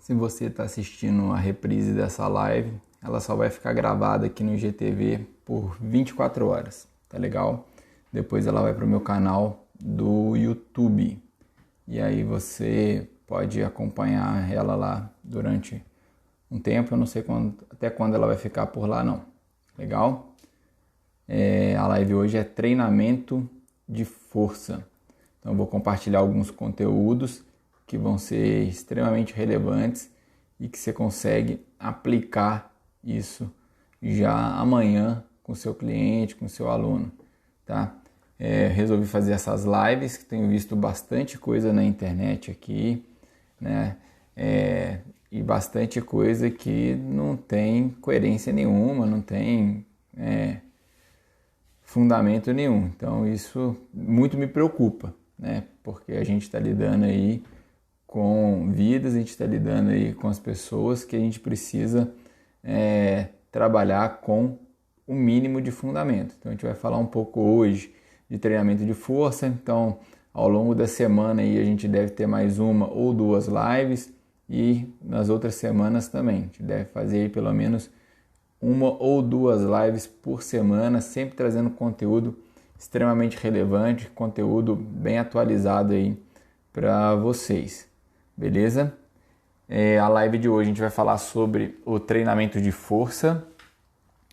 Se você está assistindo a reprise dessa live, ela só vai ficar gravada aqui no IGTV por 24 horas, tá legal? Depois ela vai para o meu canal do YouTube. E aí você pode acompanhar ela lá durante um tempo. Eu não sei até quando ela vai ficar por lá não. Legal? A live hoje é treinamento de força. Então eu vou compartilhar alguns conteúdos que vão ser extremamente relevantes e que você consegue aplicar isso já amanhã com o seu cliente, com o seu aluno, tá? Resolvi fazer essas lives, que tenho visto bastante coisa na internet aqui, né? E bastante coisa que não tem coerência nenhuma, não tem fundamento nenhum. Então isso muito me preocupa, né? Porque a gente está lidando aí com vidas, a gente está lidando aí com as pessoas que a gente precisa trabalhar com o mínimo de fundamento. Então a gente vai falar um pouco hoje de treinamento de força. Então ao longo da semana aí a gente deve ter mais uma ou duas lives e nas outras semanas também. A gente deve fazer aí pelo menos uma ou duas lives por semana, sempre trazendo conteúdo extremamente relevante, conteúdo bem atualizado aí para vocês, beleza? A live de hoje a gente vai falar sobre o treinamento de força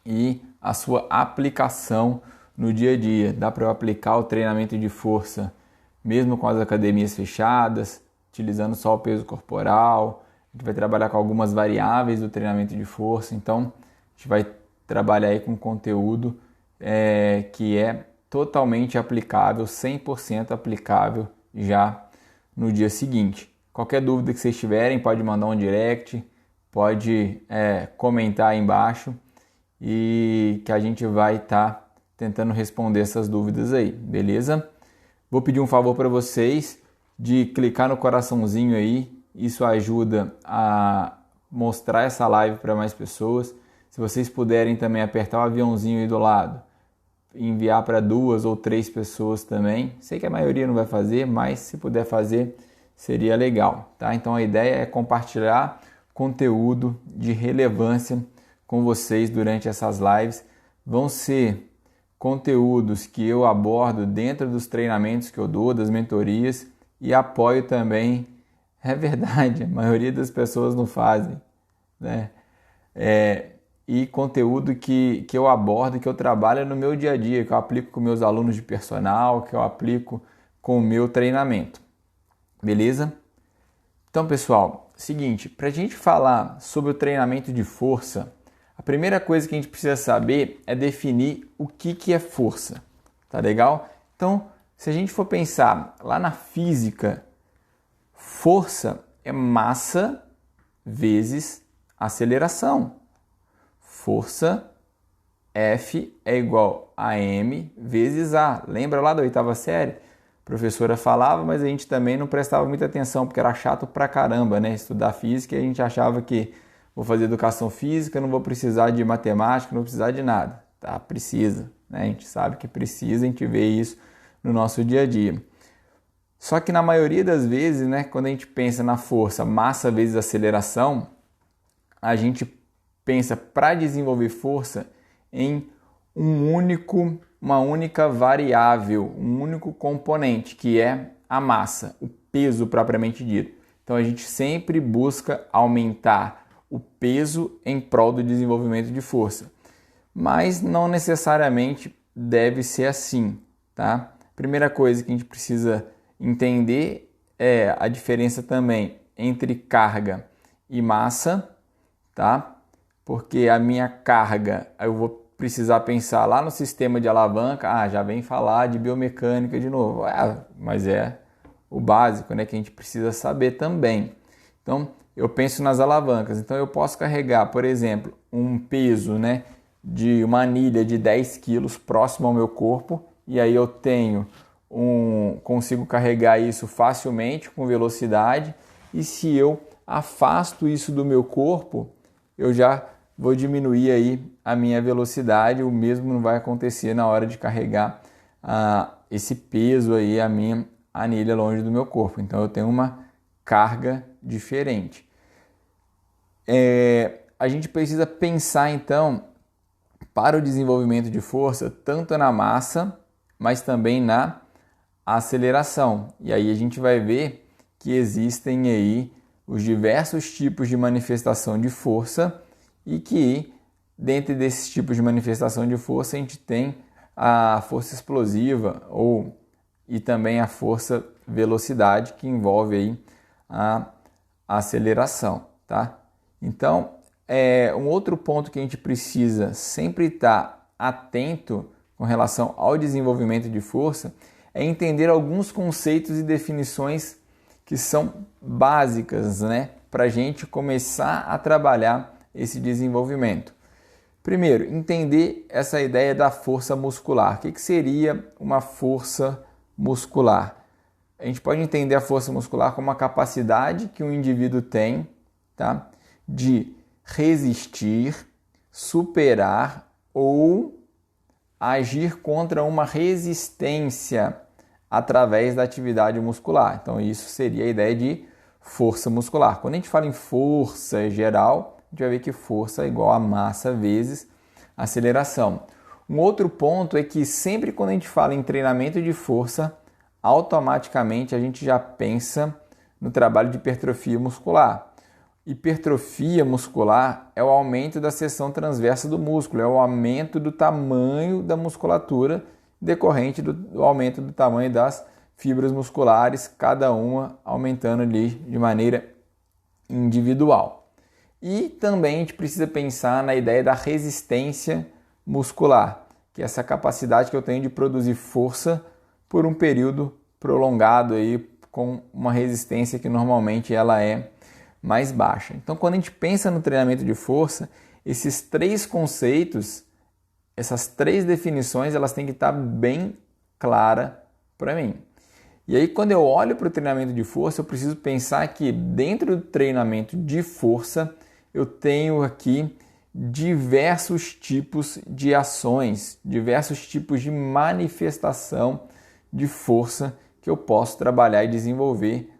e a sua aplicação no dia a dia. Dá para eu aplicar o treinamento de força mesmo com as academias fechadas, utilizando só o peso corporal. A gente vai trabalhar com algumas variáveis do treinamento de força, então a gente vai trabalhar aí com conteúdo que é totalmente aplicável, 100% aplicável já no dia seguinte. Qualquer dúvida que vocês tiverem, pode mandar um direct, pode comentar aí embaixo e que a gente vai estar tentando responder essas dúvidas aí, beleza? Vou pedir um favor para vocês de clicar no coraçãozinho aí, isso ajuda a mostrar essa live para mais pessoas. Se vocês puderem também apertar o aviãozinho aí do lado, enviar para 2 ou 3 pessoas também. Sei que a maioria não vai fazer, mas se puder fazer, seria legal, tá? Então a ideia é compartilhar conteúdo de relevância com vocês durante essas lives. Vão ser conteúdos que eu abordo dentro dos treinamentos que eu dou, das mentorias, e apoio também. É verdade, a maioria das pessoas não fazem, né? E conteúdo que eu abordo, que eu trabalho no meu dia a dia, que eu aplico com meus alunos de personal, que eu aplico com o meu treinamento. Beleza? Então, pessoal, seguinte, para a gente falar sobre o treinamento de força, a primeira coisa que a gente precisa saber é definir o que é força, tá legal? Então, se a gente for pensar lá na física, força é massa vezes aceleração. Força F é igual a M vezes A. Lembra lá da 8ª série? A professora falava, mas a gente também não prestava muita atenção, porque era chato pra caramba, né? Estudar física, e a gente achava que vou fazer educação física, não vou precisar de matemática, não vou precisar de nada. Tá? Precisa, né? A gente sabe que precisa, a gente vê isso no nosso dia a dia. Só que na maioria das vezes, né, quando a gente pensa na força massa vezes aceleração, a gente pensa para desenvolver força em uma única variável, um único componente, que é a massa, o peso propriamente dito. Então a gente sempre busca aumentar o peso em prol do desenvolvimento de força, mas não necessariamente deve ser assim, tá? Primeira coisa que a gente precisa entender é a diferença também entre carga e massa, tá? Porque a minha carga, eu vou precisar pensar lá no sistema de alavanca, já vem falar de biomecânica de novo, mas é o básico, né, que a gente precisa saber também. Então, eu penso nas alavancas, então eu posso carregar, por exemplo, um peso, né, de uma anilha de 10 quilos próximo ao meu corpo, e aí eu consigo carregar isso facilmente, com velocidade, e se eu afasto isso do meu corpo, eu já vou diminuir aí a minha velocidade, o mesmo não vai acontecer na hora de carregar esse peso aí, a minha anilha longe do meu corpo. Então eu tenho uma carga diferente. a gente precisa pensar então para o desenvolvimento de força tanto na massa, mas também na aceleração. E aí a gente vai ver que existem aí os diversos tipos de manifestação de força e que dentro desses tipos de manifestação de força a gente tem a força explosiva e também a força velocidade, que envolve aí a aceleração, tá? Então, um outro ponto que a gente precisa sempre estar atento com relação ao desenvolvimento de força é entender alguns conceitos e definições que são básicas, né, para a gente começar a trabalhar esse desenvolvimento. Primeiro, entender essa ideia da força muscular. O que seria uma força muscular? A gente pode entender a força muscular como uma capacidade que um indivíduo tem, tá, de resistir, superar ou agir contra uma resistência através da atividade muscular. Então, isso seria a ideia de força muscular. Quando a gente fala em força geral, a gente vai ver que força é igual a massa vezes aceleração. Um outro ponto é que sempre quando a gente fala em treinamento de força, automaticamente a gente já pensa no trabalho de hipertrofia muscular. Hipertrofia muscular é o aumento da seção transversa do músculo, é o aumento do tamanho da musculatura decorrente do aumento do tamanho das fibras musculares, cada uma aumentando ali de maneira individual. E também a gente precisa pensar na ideia da resistência muscular, que é essa capacidade que eu tenho de produzir força por um período prolongado aí, com uma resistência que normalmente ela é mais baixa. Então, quando a gente pensa no treinamento de força, esses três conceitos, essas três definições, elas têm que estar bem claras para mim. E aí, quando eu olho para o treinamento de força, eu preciso pensar que dentro do treinamento de força, eu tenho aqui diversos tipos de ações, diversos tipos de manifestação de força que eu posso trabalhar e desenvolver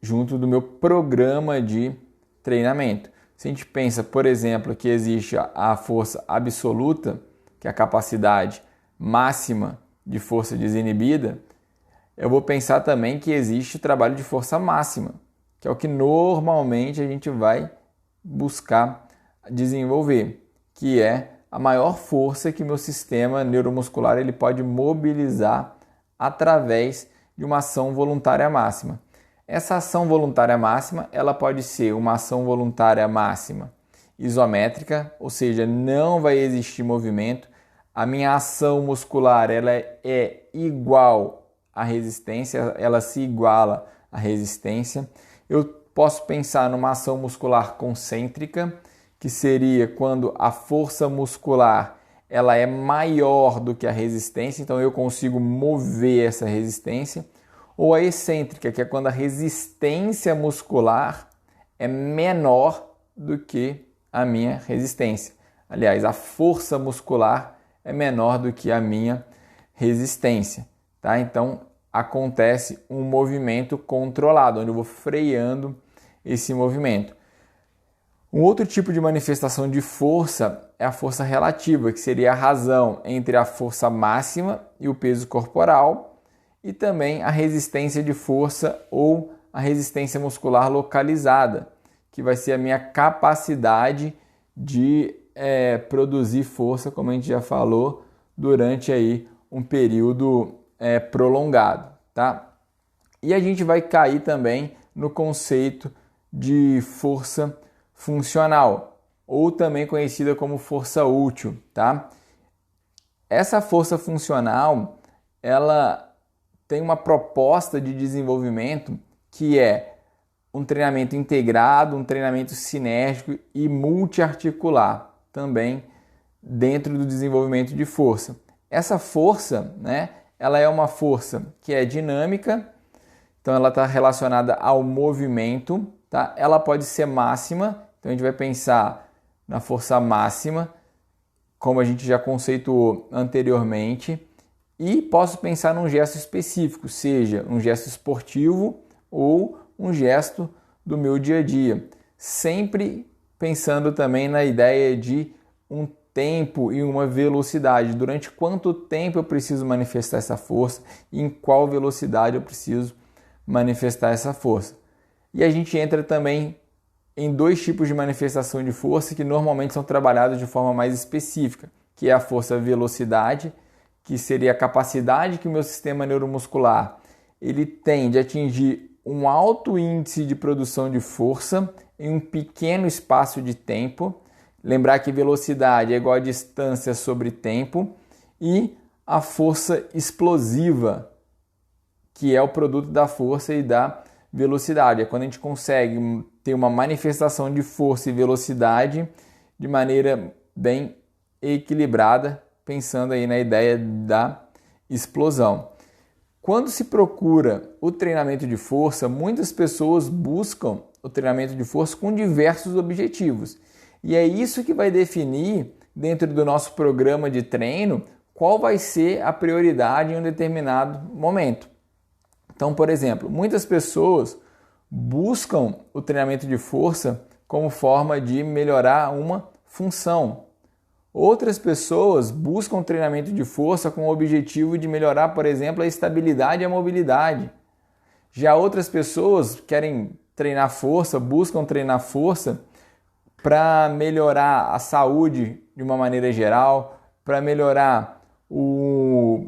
junto do meu programa de treinamento. Se a gente pensa, por exemplo, que existe a força absoluta, que é a capacidade máxima de força desinibida, eu vou pensar também que existe o trabalho de força máxima, que é o que normalmente a gente vai buscar desenvolver, que é a maior força que meu sistema neuromuscular ele pode mobilizar através de uma ação voluntária máxima. Essa ação voluntária máxima, ela pode ser uma ação voluntária máxima isométrica, ou seja, não vai existir movimento. A minha ação muscular ela é igual à resistência, ela se iguala à resistência. Eu posso pensar numa ação muscular concêntrica, que seria quando a força muscular ela é maior do que a resistência, então eu consigo mover essa resistência. Ou a excêntrica, que é quando a resistência muscular é menor do que a minha resistência. Aliás, a força muscular é menor do que a minha resistência, tá? Então, acontece um movimento controlado, onde eu vou freando esse movimento. Um outro tipo de manifestação de força é a força relativa, que seria a razão entre a força máxima e o peso corporal, e também a resistência de força ou a resistência muscular localizada, que vai ser a minha capacidade de produzir força, como a gente já falou, durante aí um período prolongado, tá? E a gente vai cair também no conceito de força funcional, ou também conhecida como força útil, tá? Essa força funcional, ela tem uma proposta de desenvolvimento que é um treinamento integrado, um treinamento sinérgico e multiarticular, também dentro do desenvolvimento de força. Essa força, né, ela é uma força que é dinâmica, então ela está relacionada ao movimento, tá? Ela pode ser máxima, então a gente vai pensar na força máxima, como a gente já conceituou anteriormente, e posso pensar num gesto específico, seja um gesto esportivo ou um gesto do meu dia a dia, sempre pensando também na ideia de um tempo e uma velocidade. Durante quanto tempo eu preciso manifestar essa força e em qual velocidade eu preciso manifestar essa força. E a gente entra também em dois tipos de manifestação de força que normalmente são trabalhados de forma mais específica, que é a força velocidade, que seria a capacidade que o meu sistema neuromuscular ele tem de atingir um alto índice de produção de força em um pequeno espaço de tempo. Lembrar que velocidade é igual a distância sobre tempo, e a força explosiva, que é o produto da força e da velocidade. É quando a gente consegue ter uma manifestação de força e velocidade de maneira bem equilibrada, pensando aí na ideia da explosão. Quando se procura o treinamento de força, muitas pessoas buscam o treinamento de força com diversos objetivos. E é isso que vai definir, dentro do nosso programa de treino, qual vai ser a prioridade em um determinado momento. Então, por exemplo, muitas pessoas buscam o treinamento de força como forma de melhorar uma função. Outras pessoas buscam treinamento de força com o objetivo de melhorar, por exemplo, a estabilidade e a mobilidade. Já outras pessoas querem treinar força, buscam treinar força para melhorar a saúde de uma maneira geral, para melhorar o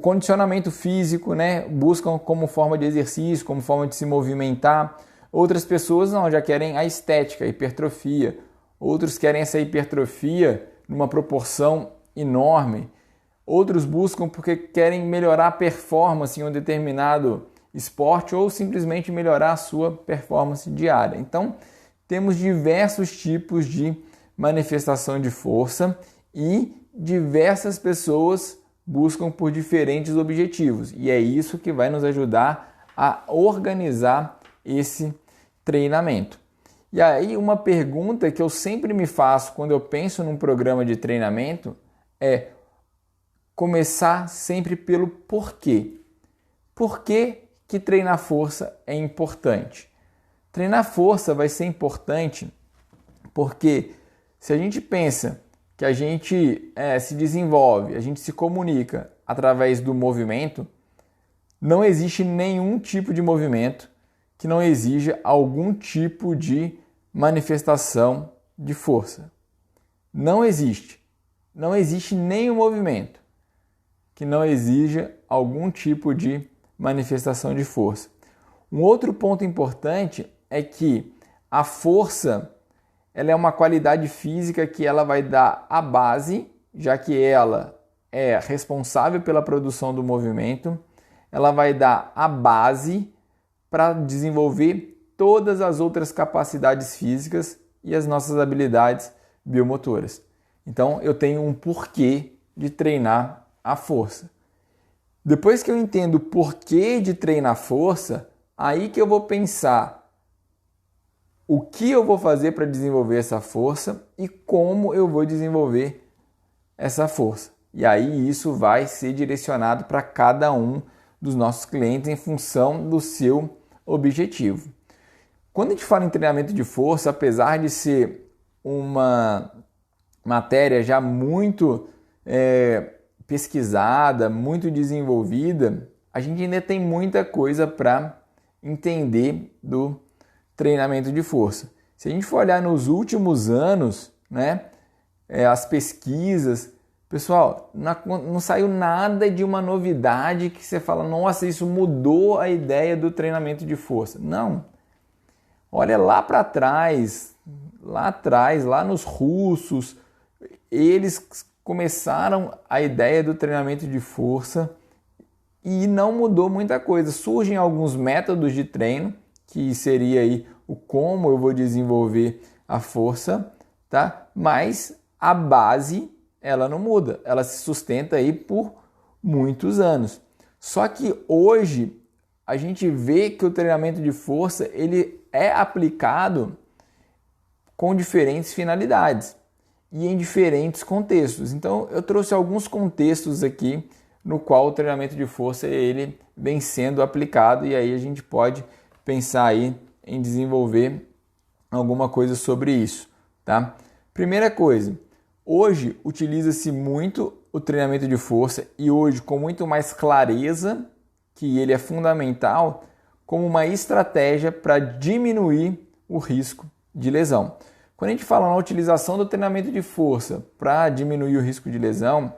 condicionamento físico, né? Buscam como forma de exercício, como forma de se movimentar. Outras pessoas não, já querem a estética, a hipertrofia. Outros querem essa hipertrofia numa proporção enorme. Outros buscam porque querem melhorar a performance em um determinado esporte ou simplesmente melhorar a sua performance diária. Então, temos diversos tipos de manifestação de força e diversas pessoas buscam por diferentes objetivos. E é isso que vai nos ajudar a organizar esse treinamento. E aí, uma pergunta que eu sempre me faço quando eu penso num programa de treinamento é começar sempre pelo porquê. Por que treinar força é importante? Treinar força vai ser importante porque se a gente pensa que a gente se desenvolve, a gente se comunica através do movimento, não existe nenhum tipo de movimento que não exija algum tipo de manifestação de força. Não existe. Não existe nenhum movimento que não exija algum tipo de manifestação de força. Um outro ponto importante é que a força ela é uma qualidade física que ela vai dar a base, já que ela é responsável pela produção do movimento, ela vai dar a base para desenvolver todas as outras capacidades físicas e as nossas habilidades biomotoras. Então, eu tenho um porquê de treinar a força. Depois que eu entendo o porquê de treinar força, aí que eu vou pensar o que eu vou fazer para desenvolver essa força e como eu vou desenvolver essa força. E aí isso vai ser direcionado para cada um dos nossos clientes em função do seu objetivo. Quando a gente fala em treinamento de força, apesar de ser uma matéria já muito pesquisada, muito desenvolvida, a gente ainda tem muita coisa para entender do treinamento de força. Se a gente for olhar nos últimos anos, né, as pesquisas, pessoal, não saiu nada de uma novidade que você fala, nossa, isso mudou a ideia do treinamento de força. Não. Olha lá para trás, lá nos russos, eles começaram a ideia do treinamento de força e não mudou muita coisa. Surgem alguns métodos de treino, que seria aí o como eu vou desenvolver a força, tá? Mas a base, ela não muda, ela se sustenta aí por muitos anos. Só que hoje a gente vê que o treinamento de força, ele é aplicado com diferentes finalidades e em diferentes contextos. Então, eu trouxe alguns contextos aqui no qual o treinamento de força ele vem sendo aplicado e aí a gente pode pensar aí em desenvolver alguma coisa sobre isso, tá? Primeira coisa, hoje utiliza-se muito o treinamento de força e hoje com muito mais clareza que ele é fundamental como uma estratégia para diminuir o risco de lesão. Quando a gente fala na utilização do treinamento de força para diminuir o risco de lesão,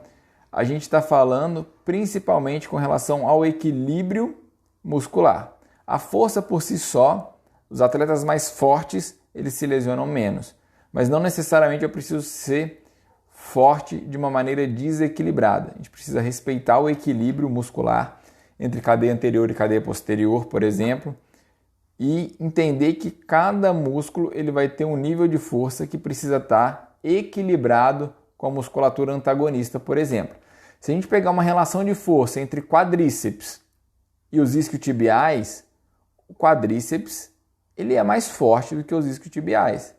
a gente está falando principalmente com relação ao equilíbrio muscular. A força por si só, os atletas mais fortes, eles se lesionam menos. Mas não necessariamente eu preciso ser forte de uma maneira desequilibrada. A gente precisa respeitar o equilíbrio muscular entre cadeia anterior e cadeia posterior, por exemplo, e entender que cada músculo ele vai ter um nível de força que precisa estar equilibrado com a musculatura antagonista, por exemplo. Se a gente pegar uma relação de força entre quadríceps e os isquiotibiais, o quadríceps ele é mais forte do que os isquiotibiais.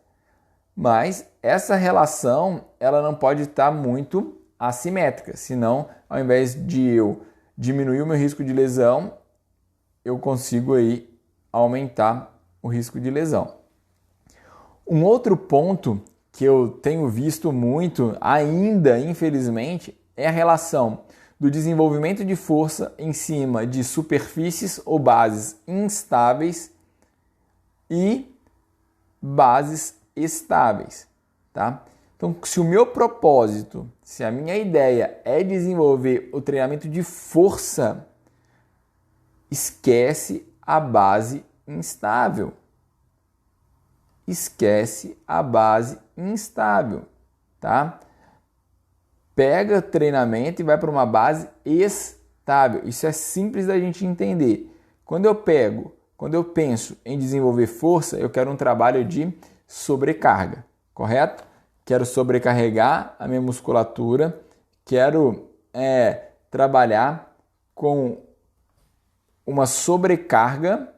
Mas essa relação ela não pode estar muito assimétrica, senão ao invés de eu diminuir o meu risco de lesão, eu consigo aí aumentar o risco de lesão. Um outro ponto que eu tenho visto muito ainda, infelizmente, é a relação do desenvolvimento de força em cima de superfícies ou bases instáveis e bases estáveis, tá? Então, se o meu propósito, se a minha ideia é desenvolver o treinamento de força, esquece a base instável. Esquece a base instável, tá? Pega treinamento e vai para uma base estável. Isso é simples da gente entender. Quando eu penso em desenvolver força, eu quero um trabalho de sobrecarga, correto? Quero sobrecarregar a minha musculatura, quero trabalhar com uma sobrecarga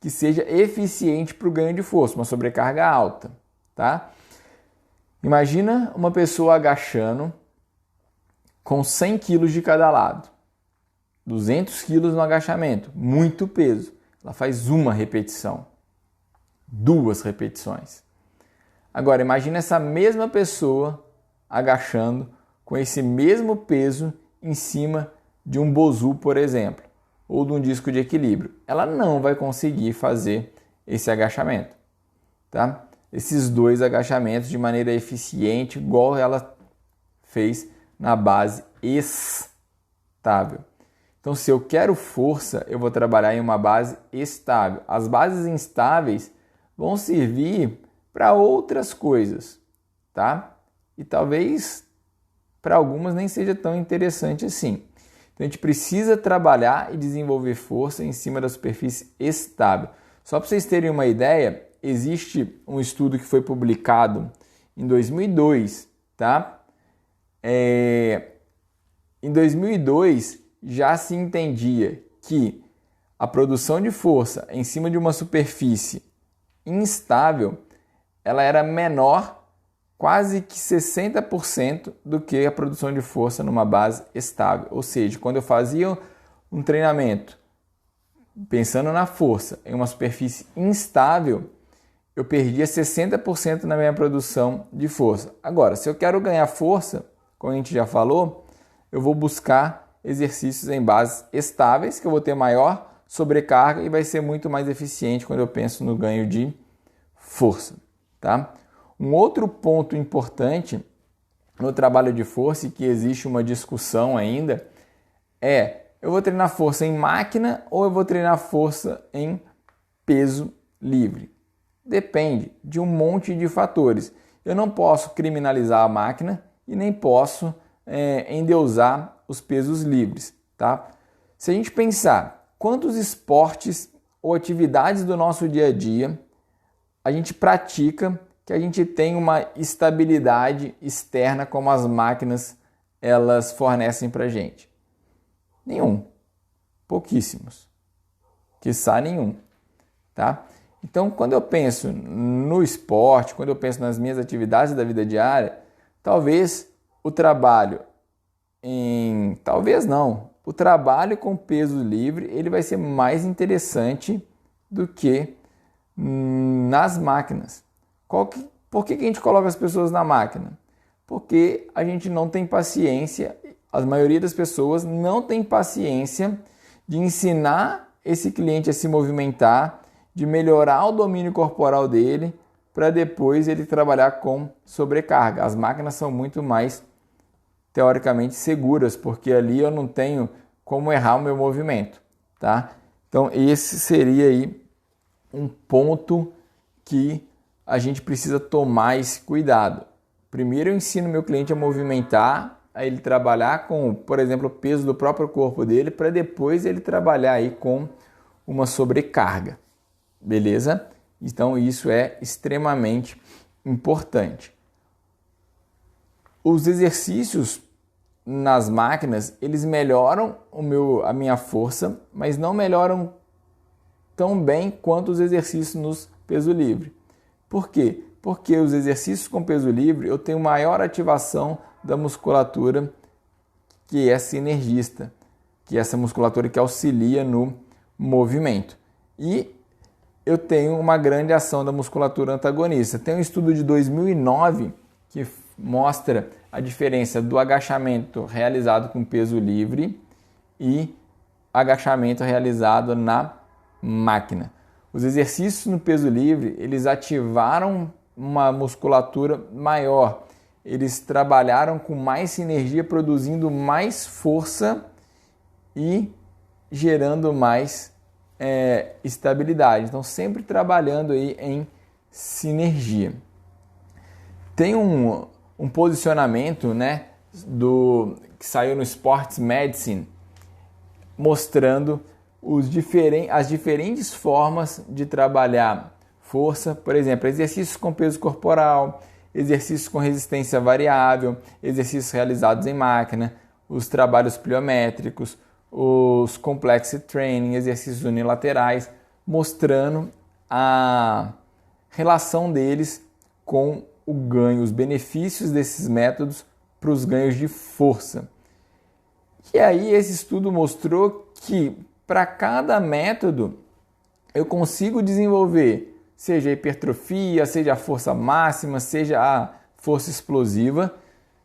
que seja eficiente para o ganho de força, uma sobrecarga alta, tá? Imagina uma pessoa agachando com 100 kg de cada lado, 200 kg no agachamento, muito peso. Ela faz uma repetição, 2 repetições. Agora, imagina essa mesma pessoa agachando com esse mesmo peso em cima de um bosu, por exemplo, ou de um disco de equilíbrio. Ela não vai conseguir fazer esse agachamento, tá? Esses 2 agachamentos de maneira eficiente, igual ela fez na base estável. Então, se eu quero força, eu vou trabalhar em uma base estável. As bases instáveis vão servir para outras coisas, tá? E talvez para algumas nem seja tão interessante assim. Então, a gente precisa trabalhar e desenvolver força em cima da superfície estável. Só para vocês terem uma ideia, existe um estudo que foi publicado em 2002, tá? Em 2002, já se entendia que a produção de força em cima de uma superfície instável, ela era menor, quase que 60% do que a produção de força numa base estável. Ou seja, quando eu fazia um treinamento pensando na força em uma superfície instável, eu perdia 60% na minha produção de força. Agora, se eu quero ganhar força, como a gente já falou, eu vou buscar exercícios em bases estáveis, que eu vou ter maior sobrecarga e vai ser muito mais eficiente quando eu penso no ganho de força, tá? Um outro ponto importante no trabalho de força e que existe uma discussão ainda é: eu vou treinar força em máquina ou eu vou treinar força em peso livre? Depende de um monte de fatores. Eu não posso criminalizar a máquina e nem posso endeusar os pesos livres, tá? Se a gente pensar quantos esportes ou atividades do nosso dia a dia a gente pratica que a gente tem uma estabilidade externa como as máquinas elas fornecem para a gente? Nenhum. Pouquíssimos. Quiçá nenhum, tá? Então, quando eu penso no esporte, quando eu penso nas minhas atividades da vida diária, talvez o trabalho o trabalho com peso livre ele vai ser mais interessante do que nas máquinas, Por que a gente coloca as pessoas na máquina? Porque a gente não tem paciência, a maioria das pessoas não tem paciência de ensinar esse cliente a se movimentar, de melhorar o domínio corporal dele, para depois ele trabalhar com sobrecarga. As máquinas são muito mais, teoricamente, seguras, porque ali eu não tenho como errar o meu movimento, tá? Então esse seria aí um ponto que a gente precisa tomar esse cuidado. Primeiro eu ensino meu cliente a movimentar, a ele trabalhar com, por exemplo, o peso do próprio corpo dele, para depois ele trabalhar aí com uma sobrecarga, beleza? Então isso é extremamente importante. Os exercícios nas máquinas, eles melhoram a minha força, mas não melhoram tão bem quanto os exercícios nos peso livre. Por quê? Porque os exercícios com peso livre eu tenho maior ativação da musculatura que é sinergista, que é essa musculatura que auxilia no movimento. E eu tenho uma grande ação da musculatura antagonista. Tem um estudo de 2009 que mostra a diferença do agachamento realizado com peso livre e agachamento realizado na máquina. Os exercícios no peso livre, eles ativaram uma musculatura maior. Eles trabalharam com mais sinergia, produzindo mais força e gerando mais estabilidade. Então, sempre trabalhando aí em sinergia. Tem um posicionamento, né, que saiu no Sports Medicine, mostrando as diferentes formas de trabalhar força. Por exemplo, exercícios com peso corporal, exercícios com resistência variável, exercícios realizados em máquina, os trabalhos pliométricos, os complexity training, exercícios unilaterais, mostrando a relação deles com o ganho, os benefícios desses métodos para os ganhos de força. E aí esse estudo mostrou que para cada método eu consigo desenvolver, seja a hipertrofia, seja a força máxima, seja a força explosiva,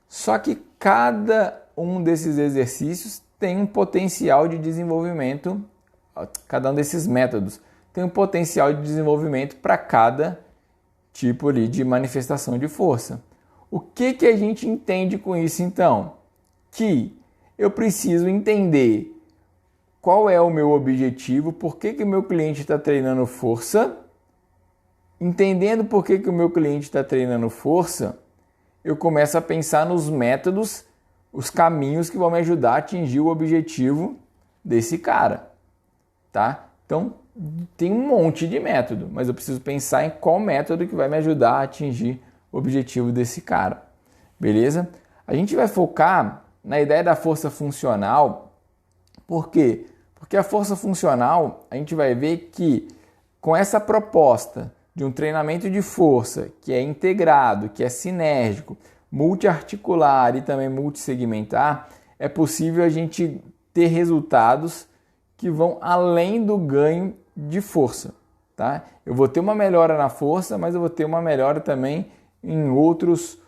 só que cada um desses exercícios tem um potencial de desenvolvimento, cada um desses métodos tem um potencial de desenvolvimento para cada tipo ali de manifestação de força. O que a gente entende com isso então? Que eu preciso entender qual é o meu objetivo, por que o meu cliente está treinando força. Entendendo por que o meu cliente está treinando força, eu começo a pensar nos métodos, os caminhos que vão me ajudar a atingir o objetivo desse cara, tá? Então, tem um monte de método, mas eu preciso pensar em qual método que vai me ajudar a atingir o objetivo desse cara, beleza? A gente vai focar na ideia da força funcional. Por quê? Porque a força funcional, a gente vai ver que com essa proposta de um treinamento de força que é integrado, que é sinérgico, multiarticular e também multissegmentar, é possível a gente ter resultados que vão além do ganho de força, tá? Eu vou ter uma melhora na força, mas eu vou ter uma melhora também em outros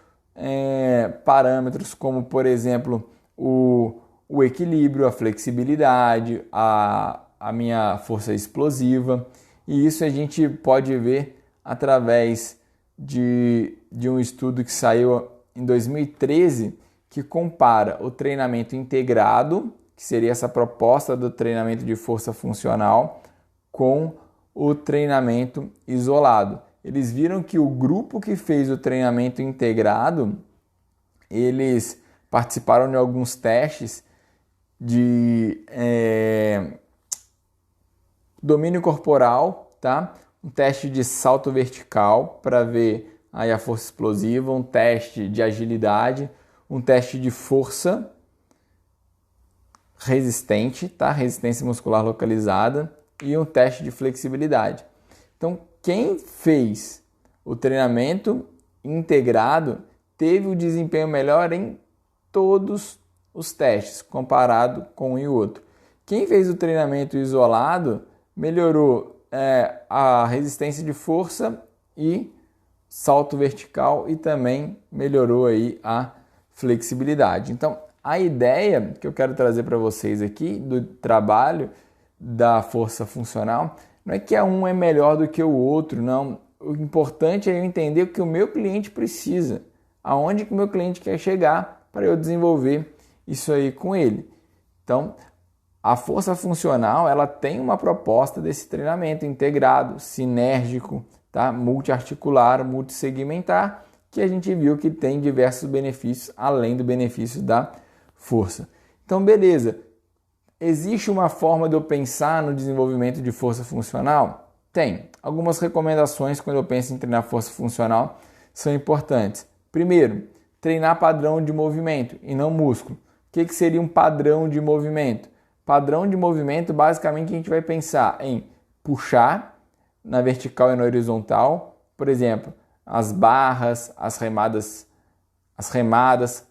parâmetros, como por exemplo o equilíbrio, a flexibilidade, a minha força explosiva. E isso a gente pode ver através de um estudo que saiu em 2013, que compara o treinamento integrado, que seria essa proposta do treinamento de força funcional, com o treinamento isolado. Eles viram que o grupo que fez o treinamento integrado, eles participaram de alguns testes de domínio corporal, tá? Um teste de salto vertical para ver aí a força explosiva, um teste de agilidade, um teste de força resistente, tá? Resistência muscular localizada, e um teste de flexibilidade. Então, quem fez o treinamento integrado teve o desempenho melhor em todos os testes, comparado com um e outro. Quem fez o treinamento isolado melhorou a resistência de força e salto vertical e também melhorou aí a flexibilidade. Então, a ideia que eu quero trazer para vocês aqui do trabalho da força funcional não é que um é melhor do que o outro, não. O importante é eu entender o que o meu cliente precisa, aonde que o meu cliente quer chegar para eu desenvolver isso aí com ele. Então, a força funcional, ela tem uma proposta desse treinamento integrado, sinérgico, tá? Multiarticular, multissegmentar, que a gente viu que tem diversos benefícios, além do benefício da força. Então, beleza. Existe uma forma de eu pensar no desenvolvimento de força funcional? Tem. Algumas recomendações quando eu penso em treinar força funcional são importantes. Primeiro, treinar padrão de movimento e não músculo. O que seria um padrão de movimento? Padrão de movimento, basicamente, a gente vai pensar em puxar na vertical e na horizontal. Por exemplo, as barras, as remadas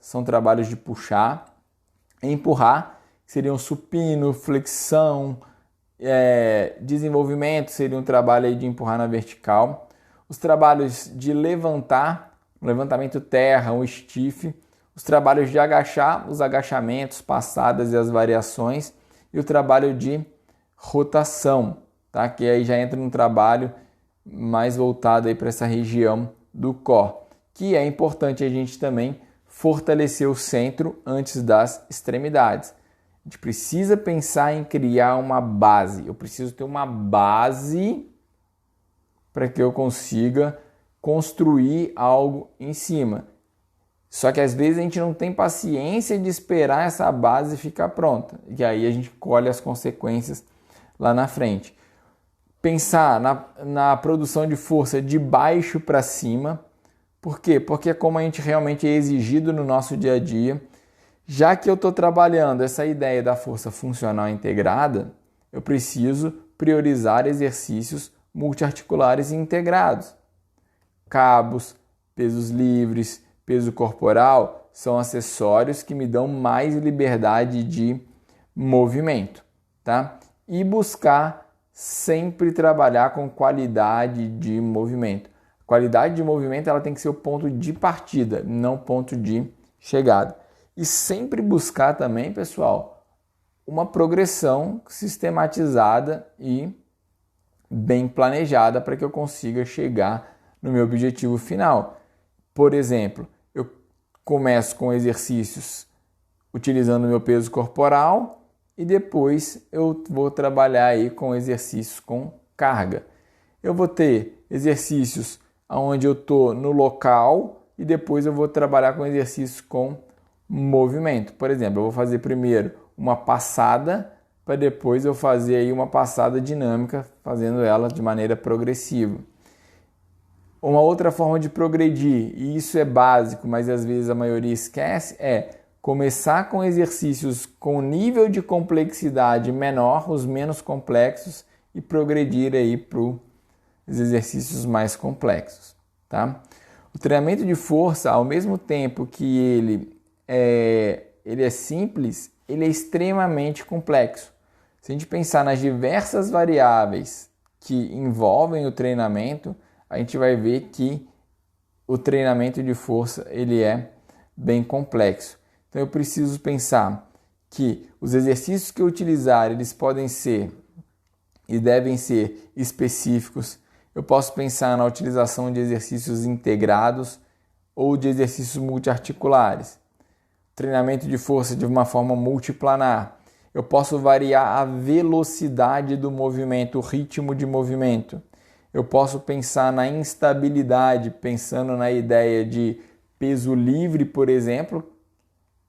são trabalhos de puxar. Empurrar seriam supino, flexão, desenvolvimento seria um trabalho aí de empurrar na vertical. Os trabalhos de levantar, levantamento terra, um stiff. Os trabalhos de agachar, os agachamentos, passadas e as variações. E o trabalho de rotação, tá? Que aí já entra num trabalho mais voltado aí para essa região do core. Que é importante a gente também fortalecer o centro antes das extremidades. A gente precisa pensar em criar uma base. Eu preciso ter uma base para que eu consiga construir algo em cima. Só que às vezes a gente não tem paciência de esperar essa base ficar pronta. E aí a gente colhe as consequências lá na frente. Pensar na produção de força de baixo para cima. Por quê? Porque é como a gente realmente é exigido no nosso dia a dia. Já que eu estou trabalhando essa ideia da força funcional integrada, eu preciso priorizar exercícios multiarticulares e integrados. Cabos, pesos livres, peso corporal são acessórios que me dão mais liberdade de movimento, tá? E buscar sempre trabalhar com qualidade de movimento. Qualidade de movimento ela tem que ser o ponto de partida, não ponto de chegada. E sempre buscar também, pessoal, uma progressão sistematizada e bem planejada para que eu consiga chegar no meu objetivo final. Por exemplo, eu começo com exercícios utilizando o meu peso corporal e depois eu vou trabalhar aí com exercícios com carga. Eu vou ter exercícios onde eu estou no local e depois eu vou trabalhar com exercícios com movimento. Por exemplo, eu vou fazer primeiro uma passada para depois eu fazer aí uma passada dinâmica, fazendo ela de maneira progressiva. Uma outra forma de progredir, e isso é básico, mas às vezes a maioria esquece, é começar com exercícios com nível de complexidade menor, os menos complexos, e progredir aí para os exercícios mais complexos, tá? O treinamento de força, ao mesmo tempo que ele é simples, ele é extremamente complexo. Se a gente pensar nas diversas variáveis que envolvem o treinamento, a gente vai ver que o treinamento de força ele é bem complexo. Então eu preciso pensar que os exercícios que eu utilizar, eles podem ser e devem ser específicos. Eu posso pensar na utilização de exercícios integrados ou de exercícios multiarticulares. Treinamento de força de uma forma multiplanar. Eu posso variar a velocidade do movimento, o ritmo de movimento. Eu posso pensar na instabilidade, pensando na ideia de peso livre, por exemplo,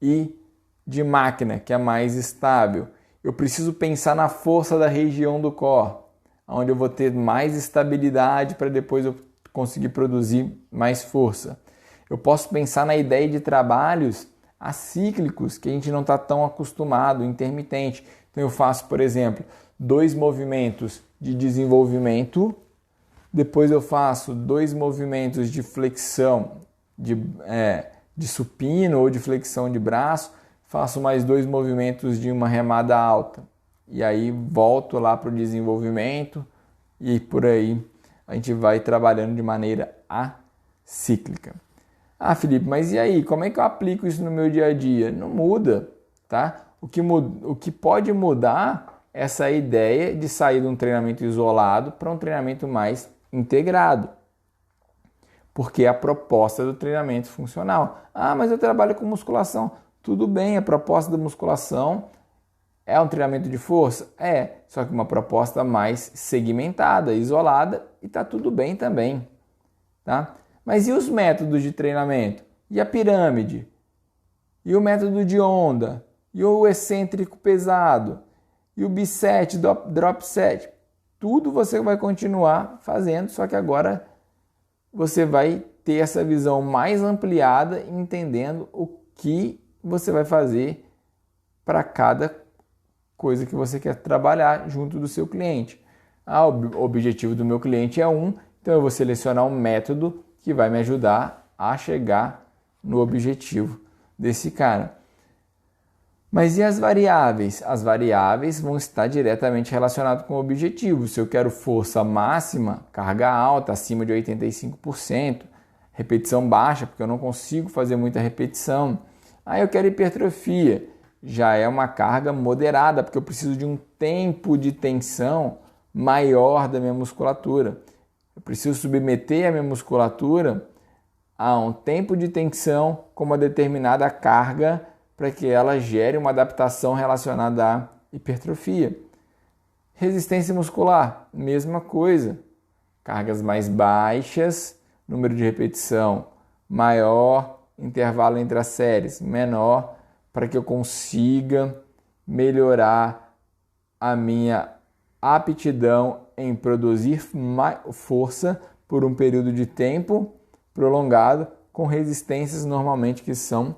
e de máquina, que é mais estável. Eu preciso pensar na força da região do core, onde eu vou ter mais estabilidade para depois eu conseguir produzir mais força. Eu posso pensar na ideia de trabalhos acíclicos, que a gente não está tão acostumado, intermitente. Então eu faço, por exemplo, 2 movimentos de desenvolvimento, depois eu faço 2 movimentos de flexão, de supino ou de flexão de braço, faço mais 2 movimentos de uma remada alta. E aí volto lá para o desenvolvimento e por aí a gente vai trabalhando de maneira cíclica. Ah, Felipe, mas e aí? Como é que eu aplico isso no meu dia a dia? Não muda, tá? O que pode mudar é essa ideia de sair de um treinamento isolado para um treinamento mais integrado. Porque é a proposta do treinamento funcional. Ah, mas eu trabalho com musculação. Tudo bem, a proposta da musculação é um treinamento de força? É, só que uma proposta mais segmentada, isolada, e tá tudo bem também, tá? Mas e os métodos de treinamento? E a pirâmide? E o método de onda? E o excêntrico pesado? E o biset, drop set? Tudo você vai continuar fazendo, só que agora você vai ter essa visão mais ampliada, entendendo o que você vai fazer para cada coisa que você quer trabalhar junto do seu cliente. Ah, o objetivo do meu cliente é então eu vou selecionar um método que vai me ajudar a chegar no objetivo desse cara. Mas e as variáveis? As variáveis vão estar diretamente relacionadas com o objetivo. Se eu quero força máxima, carga alta, acima de 85%, repetição baixa, porque eu não consigo fazer muita repetição. Aí eu quero hipertrofia, já é uma carga moderada, porque eu preciso de um tempo de tensão maior da minha musculatura. Eu preciso submeter a minha musculatura a um tempo de tensão com uma determinada carga para que ela gere uma adaptação relacionada à hipertrofia. Resistência muscular, mesma coisa. Cargas mais baixas, número de repetição maior, intervalo entre as séries menor, para que eu consiga melhorar a minha aptidão em produzir força por um período de tempo prolongado, com resistências normalmente que são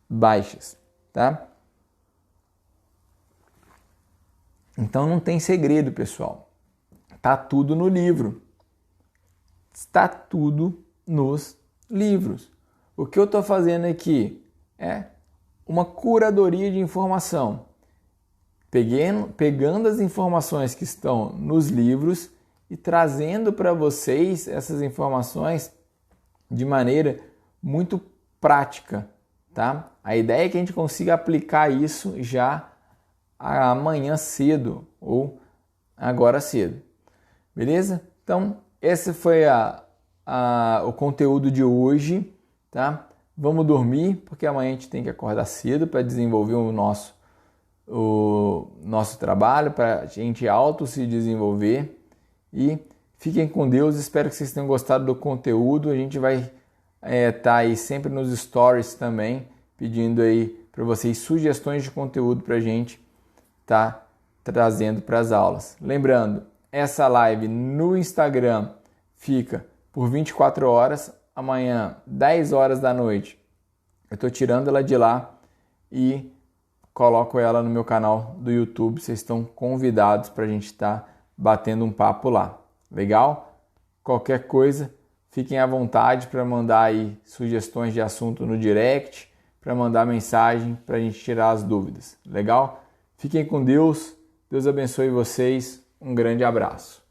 baixas, tá? Então não tem segredo, pessoal. Tá tudo no livro. Está tudo nos livros. O que eu estou fazendo aqui é uma curadoria de informação. Pegando as informações que estão nos livros e trazendo para vocês essas informações de maneira muito prática, tá? A ideia é que a gente consiga aplicar isso já amanhã cedo ou agora cedo. Beleza? Então, esse foi o conteúdo de hoje, tá? Vamos dormir, porque amanhã a gente tem que acordar cedo para desenvolver o nosso trabalho, para a gente se desenvolver. E fiquem com Deus, espero que vocês tenham gostado do conteúdo. A gente vai estar aí sempre nos stories também, pedindo aí para vocês sugestões de conteúdo para a gente estar trazendo para as aulas. Lembrando, essa live no Instagram fica por 24 horas, amanhã 10 horas da noite eu estou tirando ela de lá e coloco ela no meu canal do YouTube. Vocês estão convidados para a gente estar batendo um papo lá. Legal? Qualquer coisa, fiquem à vontade para mandar aí sugestões de assunto no direct, para mandar mensagem para a gente tirar as dúvidas. Legal? Fiquem com Deus. Deus abençoe vocês. Um grande abraço.